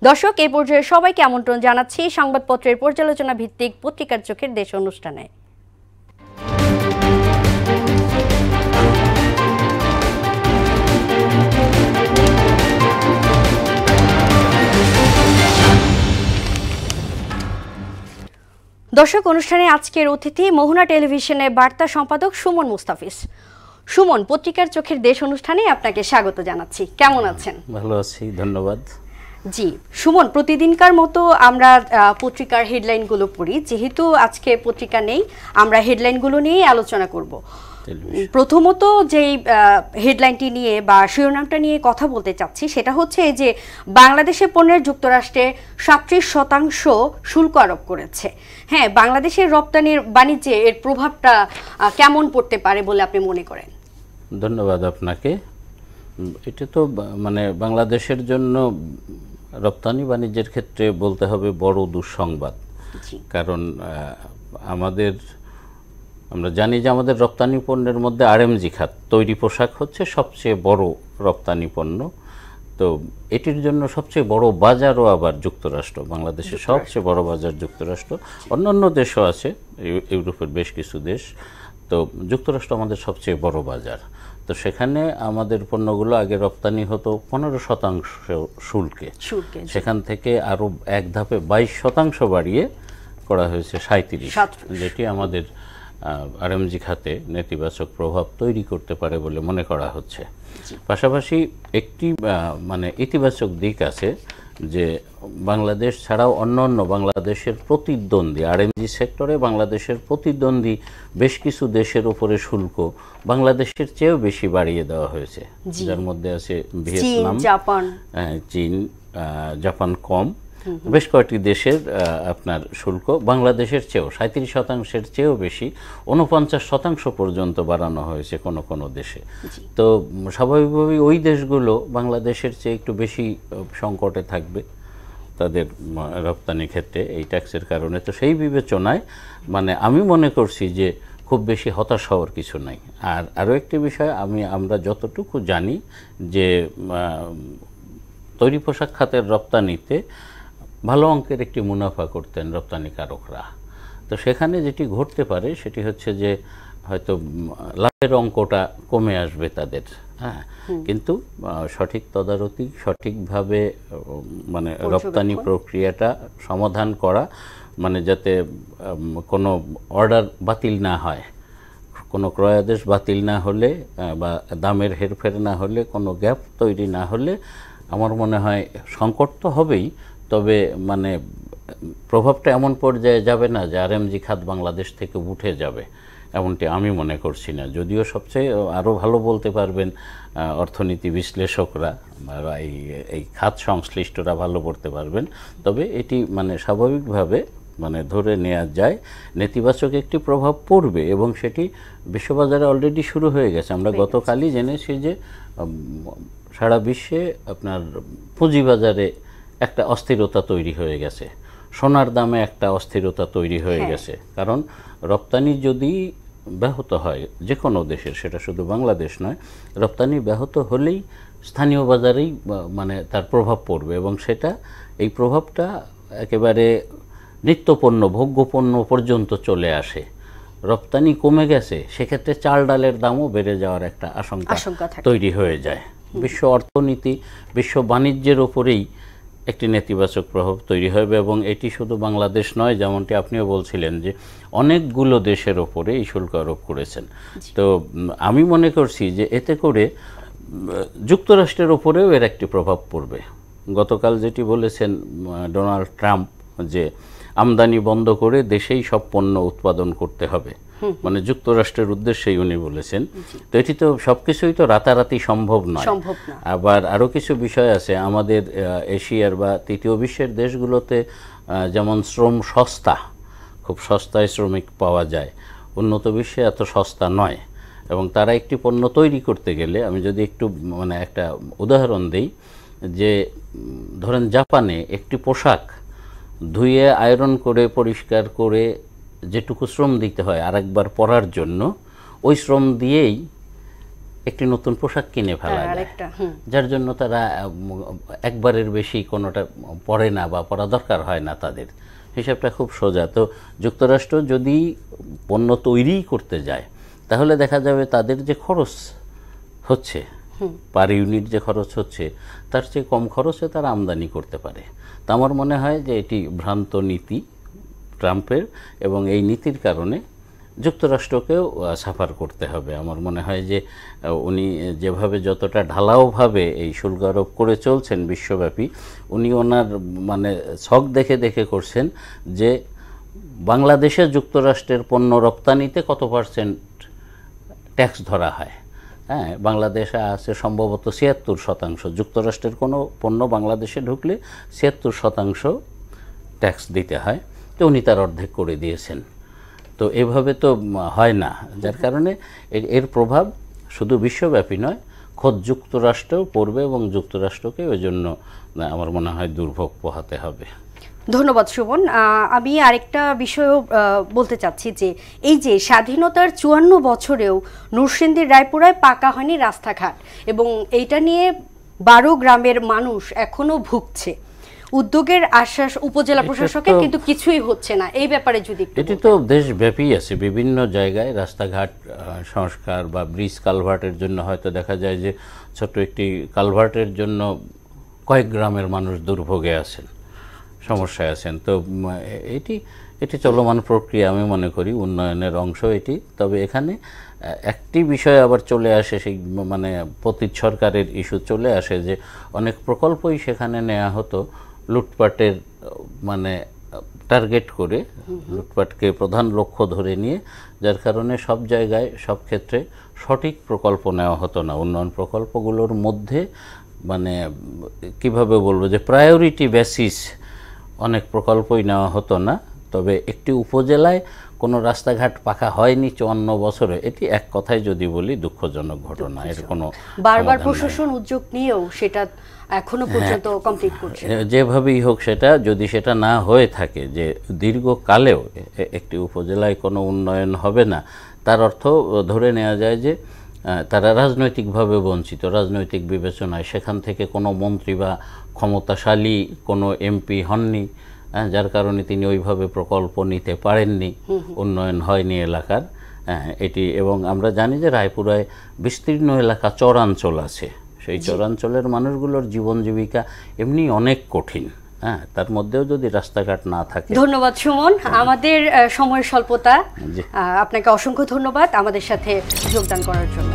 দর্শক, এই পর্যায়ে সবাইকে আমন্ত্রণ জানাচ্ছি সংবাদপত্রের পর্যালোচনা ভিত্তিক পত্রিকার চোখের দেশ অনুষ্ঠানে। দর্শক, অনুষ্ঠানে আজকের অতিথি মোহনা টেলিভিশনের বার্তা সম্পাদক সুমন মুস্তাফিজ। সুমন, পত্রিকার চোখের দেশ অনুষ্ঠানে আপনাকে স্বাগত জানাচ্ছি। কেমন আছেন? ভালো আছি, ধন্যবাদ। জি সুমন, প্রতিদিনকার মতো আমরা পত্রিকার হেডলাইনগুলো পড়ি। যেহেতু আজকে পত্রিকা নেই, আমরা হেডলাইনগুলো নিয়ে আলোচনা করব। প্রথমত যেই হেডলাইনটি নিয়ে বা শিরোনামটা নিয়ে কথা বলতে চাচ্ছি সেটা হচ্ছে যে বাংলাদেশের পণ্যের যুক্তরাষ্ট্রে 37% শুল্ক আরোপ করেছে। হ্যাঁ, বাংলাদেশের রপ্তানির বাণিজ্যে এর প্রভাবটা কেমন পড়তে পারে বলে আপনি মনে করেন? ধন্যবাদ আপনাকে। এটা তো মানে বাংলাদেশের জন্য রপ্তানি বাণিজ্যের ক্ষেত্রে বলতে হবে বড় দুঃসংবাদ। কারণ আমরা জানি যে আমাদের রপ্তানি পণ্যের মধ্যে আরএমজি খাত, তৈরি পোশাক হচ্ছে সবচেয়ে বড় রপ্তানি পণ্য। তো এটির জন্য সবচেয়ে বড় বাজারও আবার যুক্তরাষ্ট্র। বাংলাদেশের সবচেয়ে বড় বাজার যুক্তরাষ্ট্র, অন্যান্য দেশও আছে, ইউরোপের বেশ কিছু দেশ। তো যুক্তরাষ্ট্র আমাদের সবচেয়ে বড় বাজার। তো সেখানে আমাদের পণ্যগুলো আগে রপ্তানি হতো 15% শুল্কে, সেখান থেকে আরও এক ধাপে 22% বাড়িয়ে করা হয়েছে 37%, যেটি আমাদের আরএমজি খাতে নেতিবাচক প্রভাব তৈরি করতে পারে বলে মনে করা হচ্ছে। পাশাপাশি একটি মানে ইতিবাচক দিক আছে যে বাংলাদেশ ছাড়াও অন্যান্য বাংলাদেশের প্রতিদ্বন্দ্বী আরএমজি সেক্টরে বাংলাদেশের প্রতিদ্বন্দ্বী বেশ কিছু দেশের উপরে শুল্ক বাংলাদেশের চেয়েও বেশি বাড়িয়ে দেওয়া হয়েছে, যার মধ্যে আছে ভিয়েতনাম, চীন, জাপান কম, বেশ কয়েকটি দেশের আপনার শুল্ক বাংলাদেশের চেয়েও 37%-এর চেয়েও বেশি, 49% পর্যন্ত বাড়ানো হয়েছে কোনো কোনো দেশে। তো স্বাভাবিকভাবেই ওই দেশগুলো বাংলাদেশের চেয়ে একটু বেশি সংকটে থাকবে তাদের রপ্তানি ক্ষেত্রে এই ট্যাক্সের কারণে। তো সেই বিবেচনায় মানে আমি মনে করছি যে খুব বেশি হতাশ হওয়ার কিছু নাই। আর আরও একটি বিষয়, আমরা যতটুকু জানি যে তৈরি পোশাক খাতের রপ্তানিতে ভালো অঙ্কের একটি মুনাফা করতেন রপ্তানিকারকরা। তো সেখানে যেটি ঘটতে পারে সেটি হচ্ছে যে হয়তো লাভের অঙ্কটা কমে আসবে তাদের। হ্যাঁ, কিন্তু সঠিক তদারকি, সঠিকভাবে মানে রপ্তানি প্রক্রিয়াটা সমাধান করা, মানে যাতে কোনো অর্ডার বাতিল না হয়, কোনো ক্রয়াদেশ বাতিল না হলে বা দামের হেরফের না হলে, কোনো গ্যাপ তৈরি না হলে আমার মনে হয় সংকট তো হবেই, তবে মানে প্রভাবটা এমন পর্যায়ে যাবে না যে আরএমজি খাত বাংলাদেশ থেকে উঠে যাবে, এমনটি আমি মনে করছি না। যদিও সবচেয়ে আরও ভালো বলতে পারবেন অর্থনীতি বিশ্লেষকরা বা এই খাত সংশ্লিষ্টরা ভালো করতে পারবেন। তবে এটি মানে স্বাভাবিকভাবে মানে ধরে নেওয়া যায় নেতিবাচক একটি প্রভাব পড়বে, এবং সেটি বিশ্ববাজারে অলরেডি শুরু হয়ে গেছে। আমরা গতকালই জেনেছি যে সারা বিশ্বে আপনার পুঁজিবাজারে একটা অস্থিরতা তৈরি হয়ে গেছে, সোনার দামে একটা অস্থিরতা তৈরি হয়ে গেছে। কারণ রপ্তানি যদি ব্যাহত হয় যে কোনো দেশের, সেটা শুধু বাংলাদেশ নয়, রপ্তানি ব্যাহত হলেই স্থানীয় বাজারেই মানে তার প্রভাব পড়বে, এবং এই প্রভাবটা একেবারে নিত্যপণ্য ভোগ্যপণ্য পর্যন্ত চলে আসে। রপ্তানি কমে গেছে, সেক্ষেত্রে চাল ডালের দামও বেড়ে যাওয়ার একটা আশঙ্কা তৈরি হয়ে যায়। বিশ্ব অর্থনীতি, বিশ্ব বাণিজ্যের ওপরেই একটি নেতিবাচক প্রভাব তৈরি হবে, এবং এটি শুধু বাংলাদেশ নয়, যেমনটি আপনিও বলছিলেন যে অনেকগুলো দেশের ওপরে এই শুল্ক আরোপ করেছেন। তো আমি মনে করছি যে এতে করে যুক্তরাষ্ট্রের ওপরেও এর একটি প্রভাব পড়বে। গতকাল যেটি বলেছেন ডোনাল্ড ট্রাম্প যে আমদানি বন্ধ করে দেশেই সব পণ্য উৎপাদন করতে হবে, মানে যুক্তরাষ্ট্রের উদ্দেশ্যেই উনি বলেছেন। তো এটি তো সবকিছুই তো রাতারাতি সম্ভব নয়। আবার আরও কিছু বিষয় আছে আমাদের এশিয়ার বা তৃতীয় বিশ্বের দেশগুলোতে, যেমন শ্রম সস্তা, খুব সস্তায় শ্রমিক পাওয়া যায়, উন্নত বিশ্বে এত সস্তা নয়। এবং তারা একটি পণ্য তৈরি করতে গেলে, আমি যদি একটু মানে একটা উদাহরণ দিই, যে ধরেন জাপানে একটি পোশাক ধুয়ে আয়রন করে পরিষ্কার করে যেটুকু শ্রম দিতে হয় আরেকবার পরার জন্য, ওই শ্রম দিয়েই একটি নতুন পোশাক কিনে ফেলা যায়, আরেকটা যার জন্য তারা একবারের বেশি কোনোটা পরে না বা পরা দরকার হয় না তাদের। হিসাবটা খুব সোজা। তো যুক্তরাষ্ট্র যদি পণ্য তৈরি করতে যায় তাহলে দেখা যাবে তাদের যে খরচ হচ্ছে পার ইউনিট যে খরচ হচ্ছে তার চেয়ে কম খরচে তারা আমদানি করতে পারে। তা আমার মনে হয় যে এটি ভ্রান্ত নীতি ট্রাম্পের, এবং এই নীতির কারণে যুক্তরাষ্ট্রকেও সাফার করতে হবে। আমার মনে হয় যে উনি যেভাবে যতটা ঢালাওভাবে এই শুল্ক আরোপ করে চলছেন বিশ্বব্যাপী, উনি ওনার মানে ছক দেখে দেখে করছেন যে বাংলাদেশে যুক্তরাষ্ট্রের পণ্য রপ্তানিতে কত % ট্যাক্স ধরা হয়। হ্যাঁ, বাংলাদেশে আছে সম্ভবত ৭৬%। যুক্তরাষ্ট্রের কোনো পণ্য বাংলাদেশে ঢুকলে ৭৬% ট্যাক্স দিতে হয়, তো উনি তার অর্ধেক করে দিয়েছেন। তো এভাবে তো হয় না, যার কারণে এর প্রভাব শুধু বিশ্বব্যাপী নয়, খোদ যুক্তরাষ্ট্রেও পড়বে এবং যুক্তরাষ্ট্রকে ওই জন্য আমার মনে হয় দুর্ভোগ পোহাতে হবে। ধন্যবাদ সুমন। আমি আরেকটা বিষয়ও বলতে চাচ্ছি যে এই যে স্বাধীনতার ৫৪ বছরেও নরসিংদীর রায়পুরায় পাকা হয়নি রাস্তাঘাট, এবং এইটা নিয়ে ১২ গ্রামের মানুষ এখনো ভুগছে। উদ্যোগের আশ্বাস উপজেলা প্রশাসকের, কিন্তু কিছুই হচ্ছে না। এই ব্যাপারে যদি এটি তো দেশব্যাপী আছে, বিভিন্ন জায়গায় রাস্তাঘাট সংস্কার বা ব্রিজ কালভার্টের জন্য হয়তো দেখা যায় যে ছোট্ট একটি কালভার্টের জন্য কয়েক গ্রামের মানুষ দুর্ভোগে আছেন, সমস্যায় আছেন। তো এটি চলমান প্রক্রিয়া, আমি মনে করি উন্নয়নের অংশ এটি। তবে এখানে একটি বিষয় আবার চলে আসে, সেই মানে পতিত সরকারের ইস্যু চলে আসে যে অনেক প্রকল্পই সেখানে নেওয়া হতো লুটপাটের মানে টার্গেট করে, লুটপাটকে প্রধান লক্ষ্য ধরে নিয়ে, যার কারণে সব জায়গায় সব ক্ষেত্রে সঠিক প্রকল্প নেওয়া হতো না। উন্নয়ন প্রকল্পগুলোর মধ্যে মানে কিভাবে বলবো যে প্রায়োরিটি বেসিস অনেক প্রকল্পই নেওয়া হতো না। তবে একটি উপজেলায় কোনো রাস্তাঘাট পাকা হয়নি ৫৪ বছরে, এটি এক কথায় যদি বলি দুঃখজনক ঘটনা। এর কোনো বারবার প্রশাসন উদ্যোগ নিয়েও সেটা এখনো পর্যন্ত কমপ্লিট করছে। যেভাবেই হোক সেটা যদি সেটা না হয়ে থাকে যে দীর্ঘকালেও একটি উপজেলায় কোনো উন্নয়ন হবে না, তার অর্থ ধরে নেওয়া যায় যে তারা রাজনৈতিকভাবে বঞ্চিত, রাজনৈতিক বিবেচনায় সেখান থেকে কোনো মন্ত্রী বা ক্ষমতাশালী কোনো এমপি হননি, যার কারণে তিনি ওইভাবে প্রকল্প নিতে পারেননি, উন্নয়ন হয়নি এলাকার। এটি, এবং আমরা জানি যে রায়পুরায় বিস্তীর্ণ এলাকা চরাঞ্চল আছে, সেই চরাঞ্চলের মানুষগুলোর জীবন জীবিকা এমনি অনেক কঠিন। তার মধ্যেও যদি রাস্তাঘাট না থাকে। ধন্যবাদ সুমন, আমাদের সময়ের স্বল্পতা, আপনাকে অসংখ্য ধন্যবাদ আমাদের সাথে যোগদান করার জন্য।